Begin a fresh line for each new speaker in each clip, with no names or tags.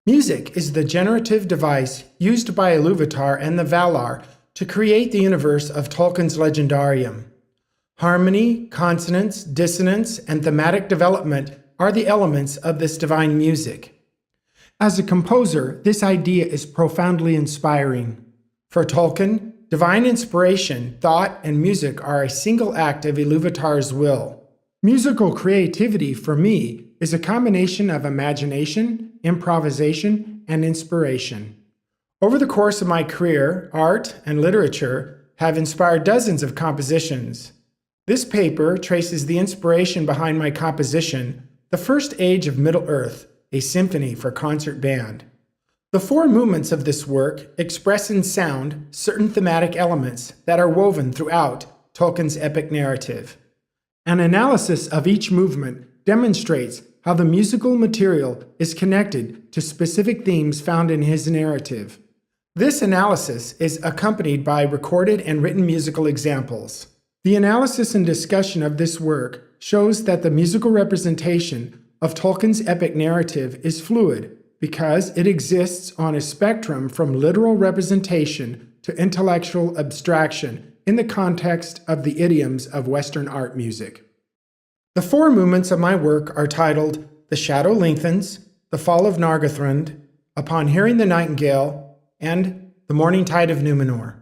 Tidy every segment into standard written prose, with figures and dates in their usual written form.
Music is the generative device used by Iluvatar and the Valar to create the universe of Tolkien's Legendarium. Harmony, consonance, dissonance, and thematic development are the elements of this divine music. As a composer, this idea is profoundly inspiring. For Tolkien, divine inspiration, thought, and music are a single act of Iluvatar's will. Musical creativity, for me, is a combination of imagination, improvisation, and inspiration. Over the course of my career, art and literature have inspired dozens of compositions. This paper traces the inspiration behind my composition, The First Age of Middle-earth, a symphony for concert band. The four movements of this work express in sound certain thematic elements that are woven throughout Tolkien's epic narrative. An analysis of each movement demonstrates how the musical material is connected to specific themes found in his narrative. This analysis is accompanied by recorded and written musical examples. The analysis and discussion of this work shows that the musical representation of Tolkien's epic narrative is fluid because it exists on a spectrum from literal representation to intellectual abstraction in the context of the idioms of Western art music. The four movements of my work are titled The Shadow Lengthens, The Fall of Nargothrond, Upon Hearing the Nightingale, and The Morning Tide of Numenor.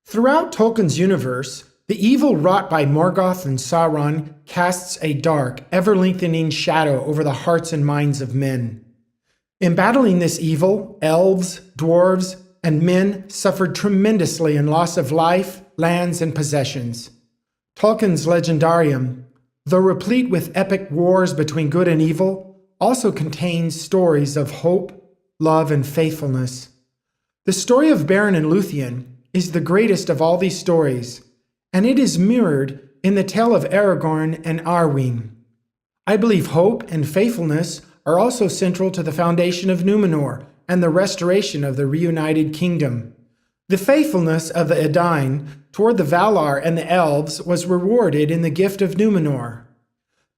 Throughout Tolkien's universe, the evil wrought by Morgoth and Sauron casts a dark, ever-lengthening shadow over the hearts and minds of men. In battling this evil, elves, dwarves, and men suffered tremendously in loss of life, lands, and possessions. Tolkien's Legendarium, though replete with epic wars between good and evil, also contains stories of hope, love, and faithfulness. The story of Beren and Luthien is the greatest of all these stories, and it is mirrored in the tale of Aragorn and Arwen. I believe hope and faithfulness are also central to the foundation of Numenor and the restoration of the reunited kingdom. The faithfulness of the Edain toward the Valar and the Elves was rewarded in the gift of Numenor.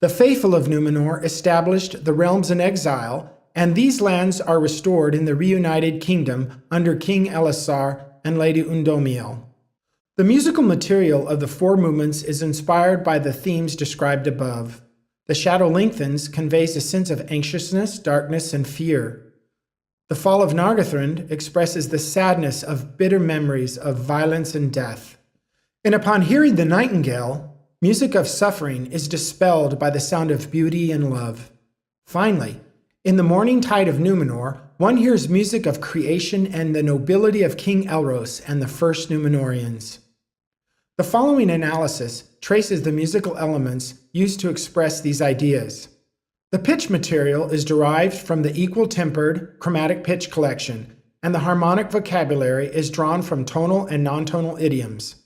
The faithful of Numenor established the realms in exile, and these lands are restored in the reunited kingdom under King Elessar and Lady Undomiel. The musical material of the four movements is inspired by the themes described above. The Shadow Lengthens conveys a sense of anxiousness, darkness, and fear. The Fall of Nargothrond expresses the sadness of bitter memories of violence and death. And upon hearing the nightingale, music of suffering is dispelled by the sound of beauty and love. Finally, in the Morning Tide of Numenor, one hears music of creation and the nobility of King Elros and the first Numenorians. The following analysis traces the musical elements used to express these ideas. The pitch material is derived from the equal-tempered chromatic pitch collection, and the harmonic vocabulary is drawn from tonal and non-tonal idioms.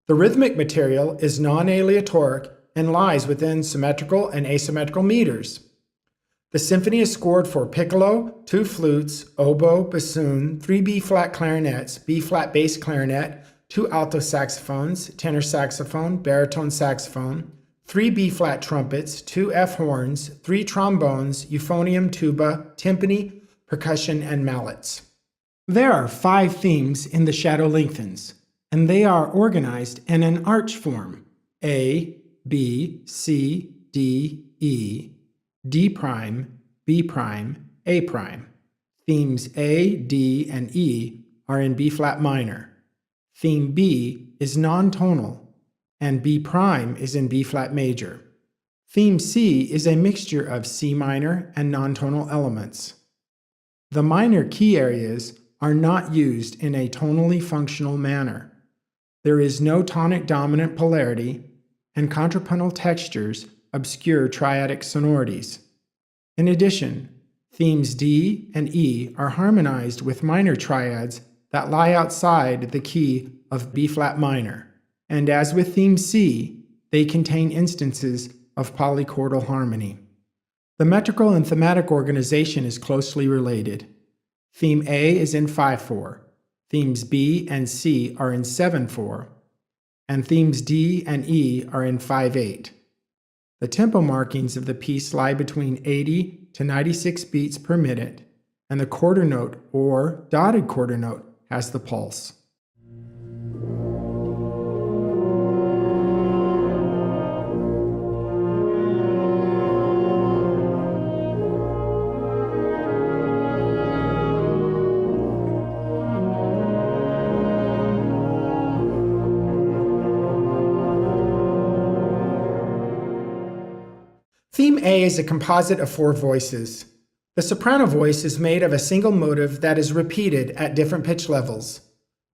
The rhythmic material is non-aleatoric and lies within symmetrical and asymmetrical meters. The symphony is scored for piccolo, 2 flutes, oboe, bassoon, 3 B-flat clarinets, B-flat bass clarinet, 2 alto saxophones, tenor saxophone, baritone saxophone, 3 B-flat trumpets, 2 F horns, 3 trombones, euphonium, tuba, timpani, percussion, and mallets. There are 5 themes in The Shadow Lengthens, and they are organized in an arch form: A, B, C, D, E, D prime, B prime, A prime. Themes A, D, and E are in B-flat minor. Theme B is non-tonal, and B prime is in B-flat major. Theme C is a mixture of C minor and non-tonal elements. The minor key areas are not used in a tonally functional manner. There is no tonic dominant polarity, and contrapuntal textures obscure triadic sonorities. In addition, themes D and E are harmonized with minor triads that lie outside the key of B-flat minor, and as with theme C, they contain instances of polychordal harmony. The metrical and thematic organization is closely related. Theme A is in 5/4, themes B and C are in 7/4, and themes D and E are in 5/8. The tempo markings of the piece lie between 80 to 96 beats per minute, and the quarter note or dotted quarter note has the pulse. Theme A is a composite of 4 voices. The soprano voice is made of a single motive that is repeated at different pitch levels.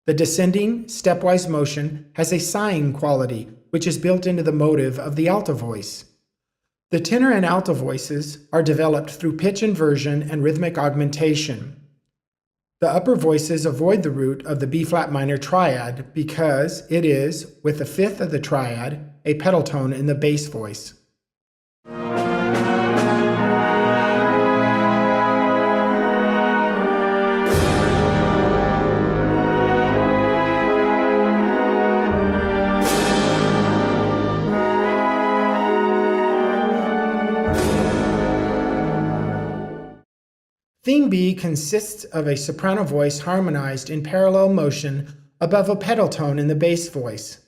The descending, stepwise motion has a sighing quality, which is built into the motive of the alto voice. The tenor and alto voices are developed through pitch inversion and rhythmic augmentation. The upper voices avoid the root of the B-flat minor triad because it is, with the fifth of the triad, a pedal tone in the bass voice. Theme B consists of a soprano voice harmonized in parallel motion above a pedal tone in the bass voice.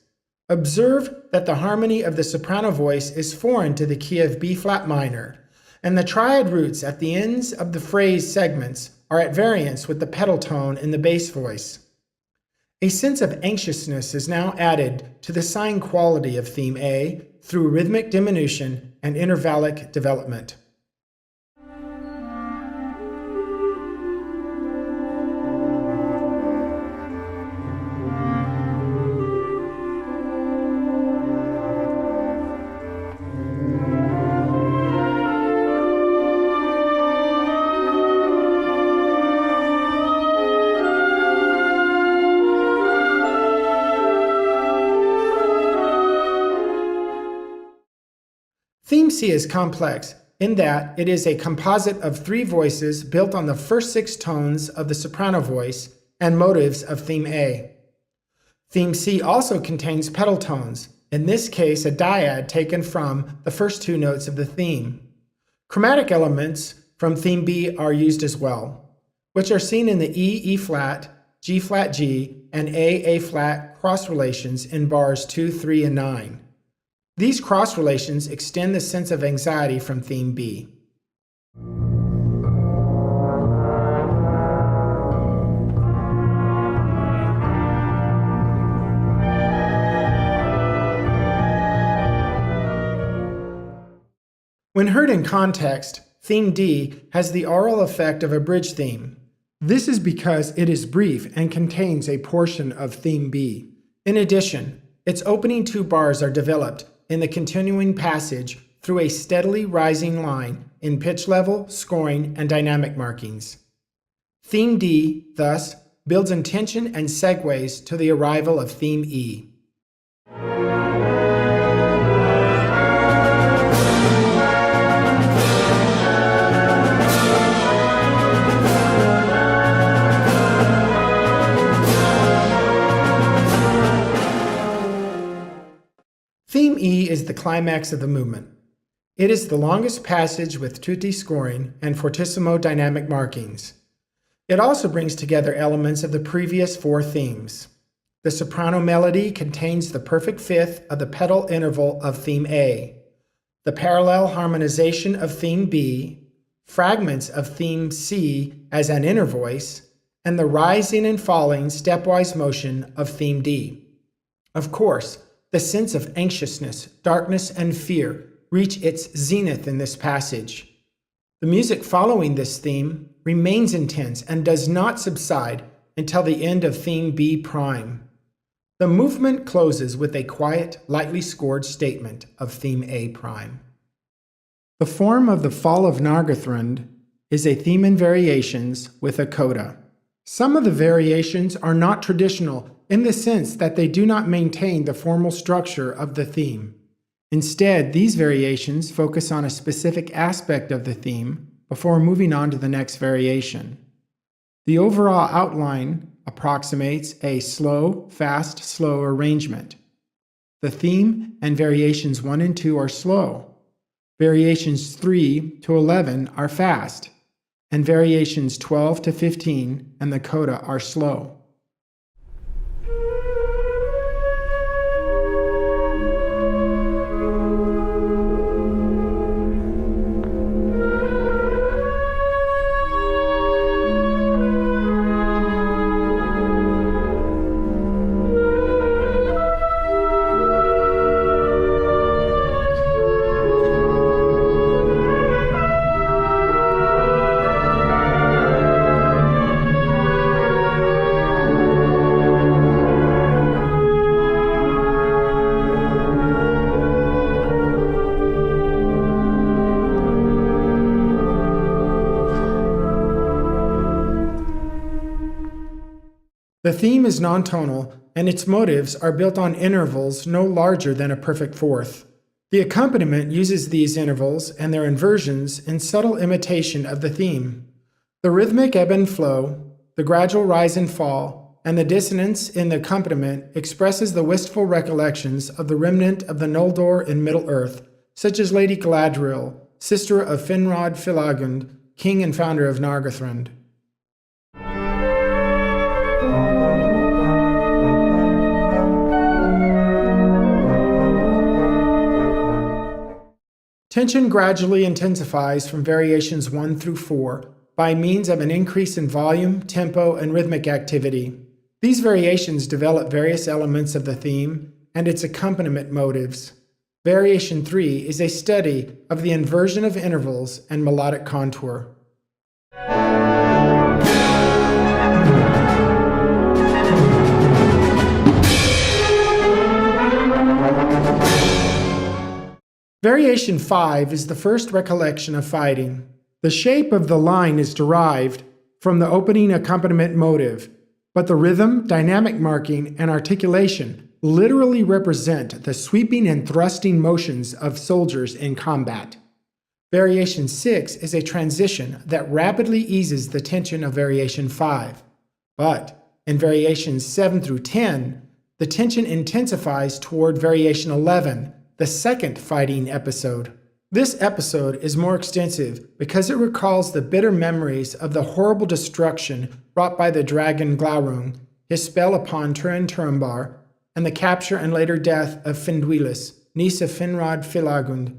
Observe that the harmony of the soprano voice is foreign to the key of B-flat minor, and the triad roots at the ends of the phrase segments are at variance with the pedal tone in the bass voice. A sense of anxiousness is now added to the sighing quality of theme A through rhythmic diminution and intervallic development. Theme C is complex in that it is a composite of 3 voices built on the first 6 tones of the soprano voice and motives of theme A. Theme C also contains pedal tones, in this case a dyad taken from the first 2 notes of the theme. Chromatic elements from theme B are used as well, which are seen in the E-flat, G-flat G, and A-flat cross relations in bars 2, 3, and 9. These cross relations extend the sense of anxiety from theme B. When heard in context, theme D has the aural effect of a bridge theme. This is because it is brief and contains a portion of theme B. In addition, its opening 2 bars are developed in the continuing passage through a steadily rising line in pitch level, scoring, and dynamic markings. Theme D, thus, builds in tension and segues to the arrival of theme E. Theme E is the climax of the movement. It is the longest passage with tutti scoring and fortissimo dynamic markings. It also brings together elements of the previous 4 themes. The soprano melody contains the perfect fifth of the pedal interval of theme A, the parallel harmonization of theme B, fragments of theme C as an inner voice, and the rising and falling stepwise motion of theme D. Of course, the sense of anxiousness, darkness, and fear reach its zenith in this passage. The music following this theme remains intense and does not subside until the end of theme B prime. The movement closes with a quiet, lightly scored statement of theme A prime. The form of the Fall of Nargothrond is a theme in variations with a coda. Some of the variations are not traditional in the sense that they do not maintain the formal structure of the theme. Instead, these variations focus on a specific aspect of the theme before moving on to the next variation. The overall outline approximates a slow, fast, slow arrangement. The theme and variations 1 and 2 are slow. Variations 3 to 11 are fast. and variations 12 to 15 and the coda are slow. The theme is non-tonal, and its motives are built on intervals no larger than a perfect fourth. The accompaniment uses these intervals and their inversions in subtle imitation of the theme. The rhythmic ebb and flow, the gradual rise and fall, and the dissonance in the accompaniment expresses the wistful recollections of the remnant of the Noldor in Middle-earth, such as Lady Galadriel, sister of Finrod Filagund, king and founder of Nargothrond. Tension gradually intensifies from variations 1 through 4 by means of an increase in volume, tempo, and rhythmic activity. These variations develop various elements of the theme and its accompaniment motives. Variation 3 is a study of the inversion of intervals and melodic contour. Variation 5 is the first recollection of fighting. The shape of the line is derived from the opening accompaniment motive, but the rhythm, dynamic marking, and articulation literally represent the sweeping and thrusting motions of soldiers in combat. Variation 6 is a transition that rapidly eases the tension of Variation 5. But in Variations 7 through 10, the tension intensifies toward Variation 11, the second fighting episode. This episode is more extensive because it recalls the bitter memories of the horrible destruction wrought by the dragon Glaurung, his spell upon Turin Turambar, and the capture and later death of Finduilis, niece of Finrod Filagund.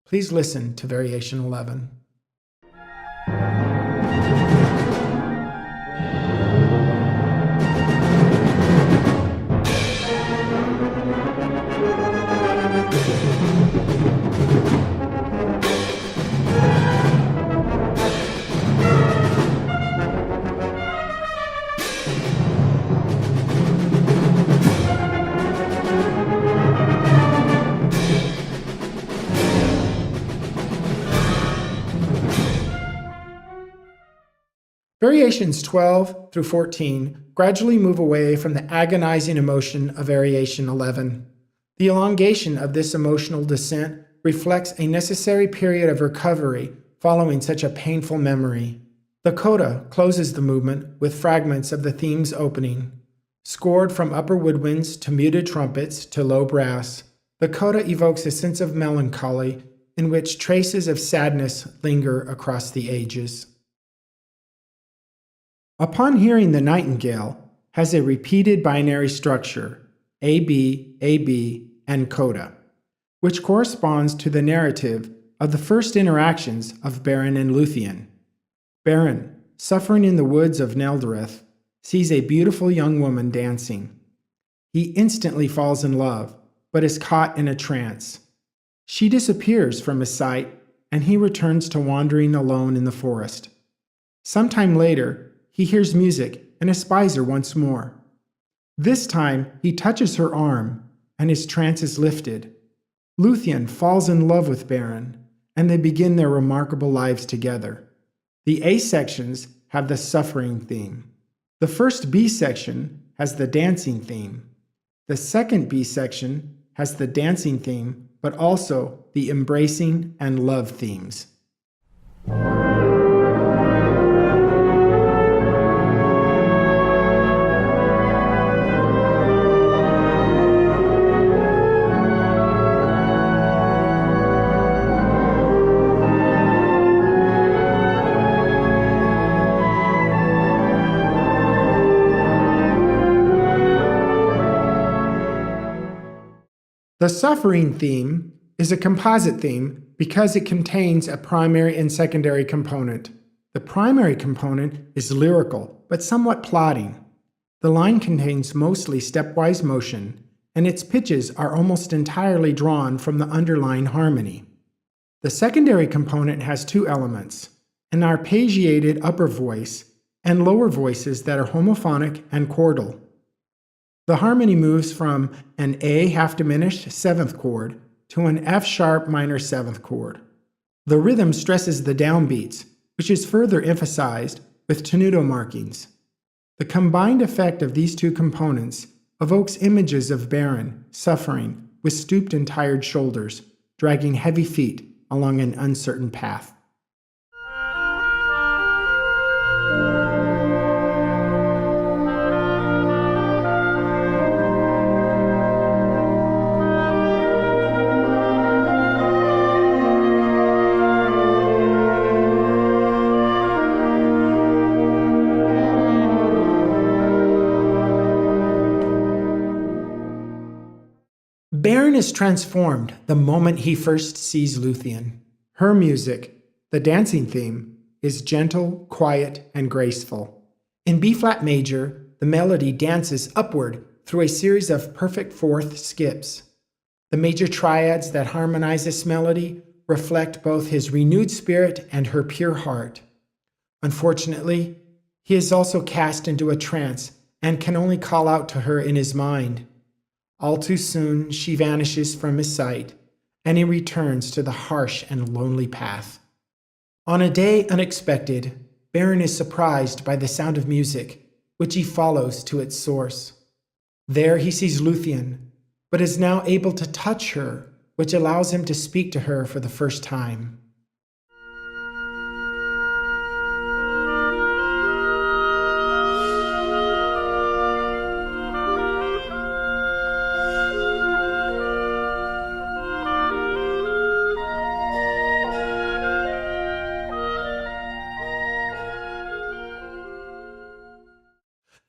Please listen to Variation 11. Variations 12 through 14 gradually move away from the agonizing emotion of Variation 11. The elongation of this emotional descent reflects a necessary period of recovery following such a painful memory. The coda closes the movement with fragments of the theme's opening. Scored from upper woodwinds to muted trumpets to low brass, the coda evokes a sense of melancholy in which traces of sadness linger across the ages. Upon hearing the nightingale has a repeated binary structure, AB, AB, and coda, which corresponds to the narrative of the first interactions of Beren and Luthien. Beren, suffering in the woods of Neldoreth, sees a beautiful young woman dancing. He instantly falls in love, but is caught in a trance. She disappears from his sight, and he returns to wandering alone in the forest. Sometime later, he hears music and espies her once more. This time, he touches her arm, and his trance is lifted. Luthien falls in love with Beren, and they begin their remarkable lives together. The A sections have the suffering theme. The first B section has the dancing theme. The second B section has the dancing theme, but also the embracing and love themes. The suffering theme is a composite theme because it contains a primary and secondary component. The primary component is lyrical, but somewhat plodding. The line contains mostly stepwise motion, and its pitches are almost entirely drawn from the underlying harmony. The secondary component has two elements, an arpeggiated upper voice and lower voices that are homophonic and chordal. The harmony moves from an A half diminished seventh chord to an F sharp minor seventh chord. The rhythm stresses the downbeats, which is further emphasized with tenuto markings. The combined effect of these two components evokes images of Baron, suffering, with stooped and tired shoulders, dragging heavy feet along an uncertain path. Beren is transformed the moment he first sees Luthien. Her music, the dancing theme, is gentle, quiet, and graceful. In B-flat major, the melody dances upward through a series of perfect fourth skips. The major triads that harmonize this melody reflect both his renewed spirit and her pure heart. Unfortunately, he is also cast into a trance and can only call out to her in his mind. All too soon, she vanishes from his sight, and he returns to the harsh and lonely path. On a day unexpected, Beren is surprised by the sound of music, which he follows to its source. There he sees Luthien, but is now able to touch her, which allows him to speak to her for the first time.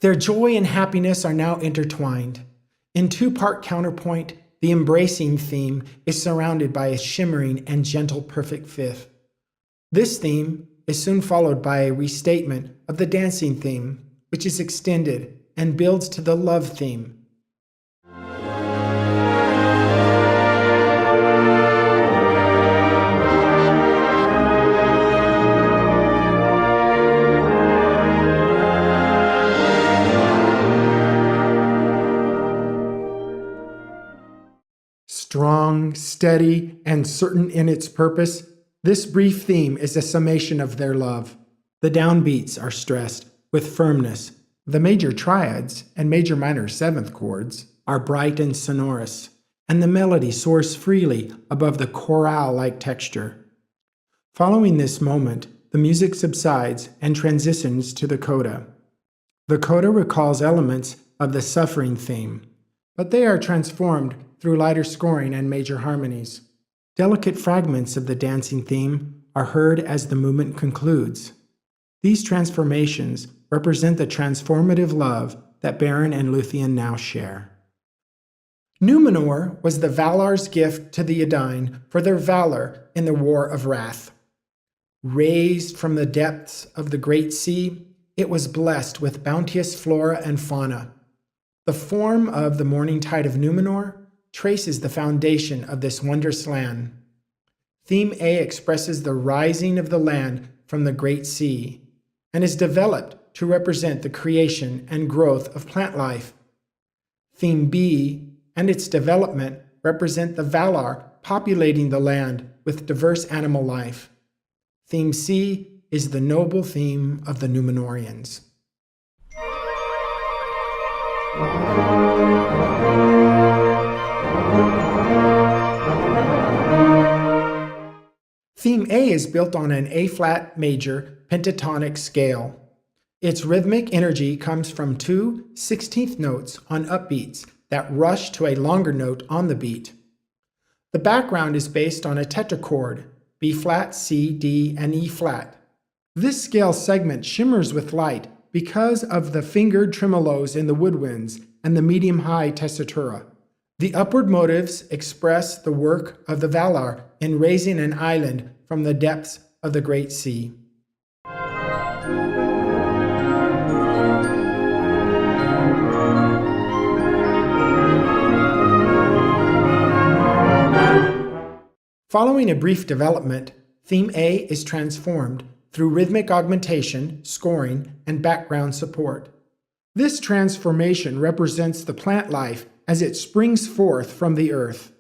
Their joy and happiness are now intertwined. In two-part counterpoint, the embracing theme is surrounded by a shimmering and gentle perfect fifth. This theme is soon followed by a restatement of the dancing theme, which is extended and builds to the love theme. Strong, steady, and certain in its purpose, this brief theme is a summation of their love. The downbeats are stressed with firmness. The major triads and major minor seventh chords are bright and sonorous, and the melody soars freely above the chorale-like texture. Following this moment, the music subsides and transitions to the coda. The coda recalls elements of the suffering theme, but they are transformed through lighter scoring and major harmonies. Delicate fragments of the dancing theme are heard as the movement concludes. These transformations represent the transformative love that Beren and Luthien now share. Numenor was the Valar's gift to the Edain for their valor in the War of Wrath. Raised from the depths of the Great Sea, it was blessed with bounteous flora and fauna. The form of the morning tide of Numenor traces the foundation of this wondrous land. Theme A expresses the rising of the land from the Great Sea and is developed to represent the creation and growth of plant life. Theme B and its development represent the Valar populating the land with diverse animal life. Theme C is the noble theme of the Númenóreans. Theme A is built on an A-flat major pentatonic scale. Its rhythmic energy comes from two 16th notes on upbeats that rush to a longer note on the beat. The background is based on a tetrachord, B-flat, C, D, and E-flat. This scale segment shimmers with light because of the fingered tremolos in the woodwinds and the medium-high tessitura. The upward motives express the work of the Valar in raising an island from the depths of the Great Sea. Following a brief development, Theme A is transformed through rhythmic augmentation, scoring, and background support. This transformation represents the plant life as it springs forth from the earth.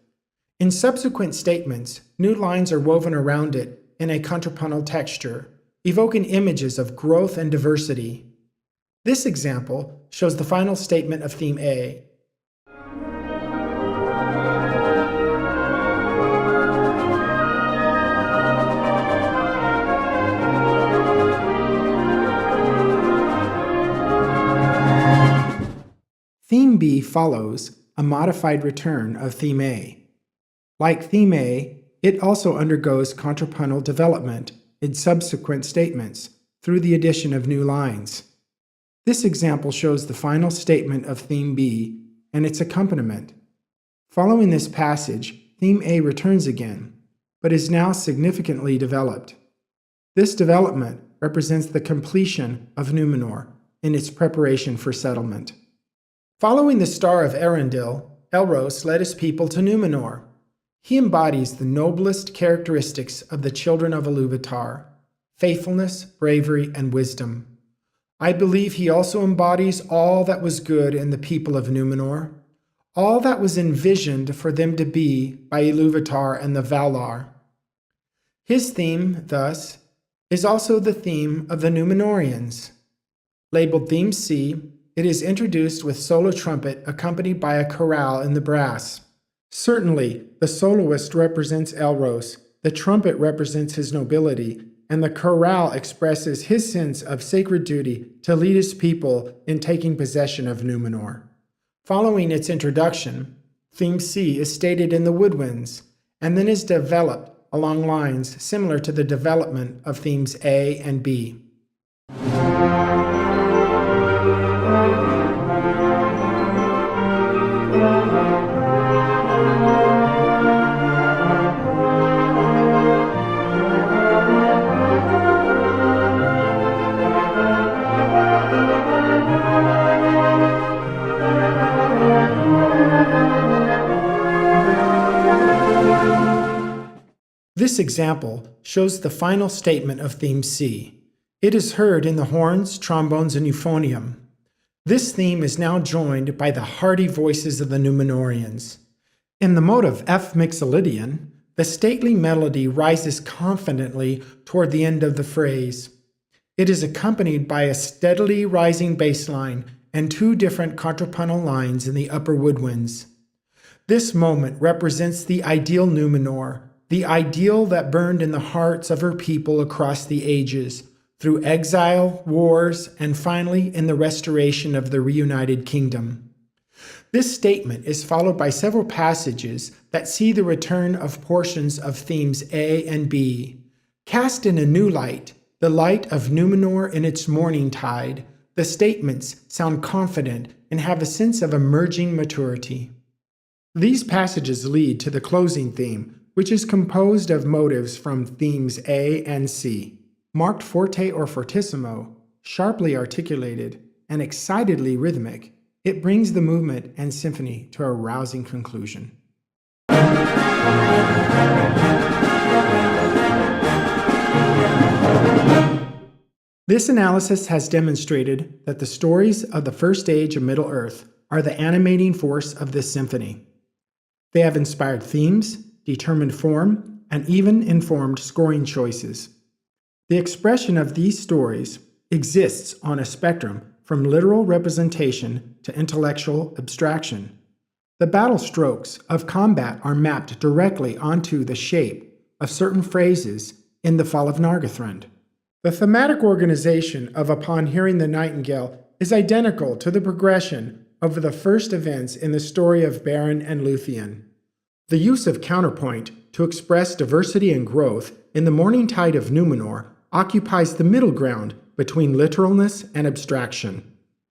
In subsequent statements, new lines are woven around it in a contrapuntal texture, evoking images of growth and diversity. This example shows the final statement of Theme A. Theme B follows a modified return of Theme A. Like Theme A, it also undergoes contrapuntal development in subsequent statements through the addition of new lines. This example shows the final statement of Theme B and its accompaniment. Following this passage, Theme A returns again, but is now significantly developed. This development represents the completion of Númenor in its preparation for settlement. Following the Star of Arundel, Elros led his people to Númenor. He embodies the noblest characteristics of the children of Ilúvatar: faithfulness, bravery, and wisdom. I believe he also embodies all that was good in the people of Númenor, all that was envisioned for them to be by Ilúvatar and the Valar. His theme, thus, is also the theme of the Númenóreans. Labeled Theme C, it is introduced with solo trumpet accompanied by a chorale in the brass. Certainly, the soloist represents Elros, the trumpet represents his nobility, and the chorale expresses his sense of sacred duty to lead his people in taking possession of Númenor. Following its introduction, Theme C is stated in the woodwinds, and then is developed along lines similar to the development of Themes A and B. This example shows the final statement of Theme C. It is heard in the horns, trombones, and euphonium. This theme is now joined by the hearty voices of the Númenóreans. In the mode of F Mixolydian, the stately melody rises confidently toward the end of the phrase. It is accompanied by a steadily rising bass line and two different contrapuntal lines in the upper woodwinds. This moment represents the ideal Númenor, the ideal that burned in the hearts of her people across the ages, through exile, wars, and finally in the restoration of the reunited kingdom. This statement is followed by several passages that see the return of portions of themes A and B. Cast in a new light, the light of Númenor in its morning tide, the statements sound confident and have a sense of emerging maturity. These passages lead to the closing theme, which is composed of motives from themes A and C. Marked forte or fortissimo, sharply articulated, and excitedly rhythmic, it brings the movement and symphony to a rousing conclusion. This analysis has demonstrated that the stories of the First Age of Middle-earth are the animating force of this symphony. They have inspired themes, determined form, and even informed scoring choices. The expression of these stories exists on a spectrum from literal representation to intellectual abstraction. The battle strokes of combat are mapped directly onto the shape of certain phrases in The Fall of Nargothrond. The thematic organization of Upon Hearing the Nightingale is identical to the progression of the first events in the story of Beren and Luthien. The use of counterpoint to express diversity and growth in the morning tide of Númenor occupies the middle ground between literalness and abstraction.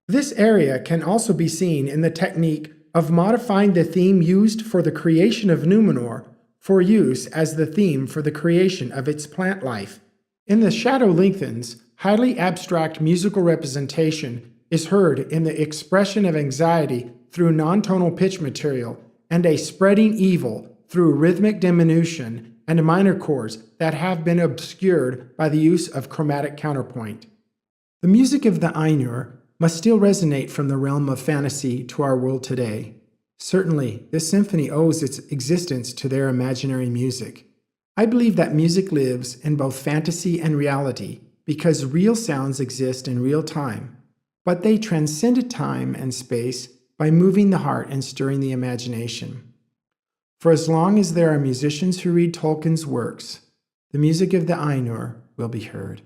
This area can also be seen in the technique of modifying the theme used for the creation of Numenor for use as the theme for the creation of its plant life. In The Shadow Lengthens, highly abstract musical representation is heard in the expression of anxiety through non-tonal pitch material and a spreading evil through rhythmic diminution and minor chords that have been obscured by the use of chromatic counterpoint. The music of the Ainur must still resonate from the realm of fantasy to our world today. Certainly, this symphony owes its existence to their imaginary music. I believe that music lives in both fantasy and reality because real sounds exist in real time, but they transcend time and space by moving the heart and stirring the imagination. For as long as there are musicians who read Tolkien's works, the music of the Ainur will be heard.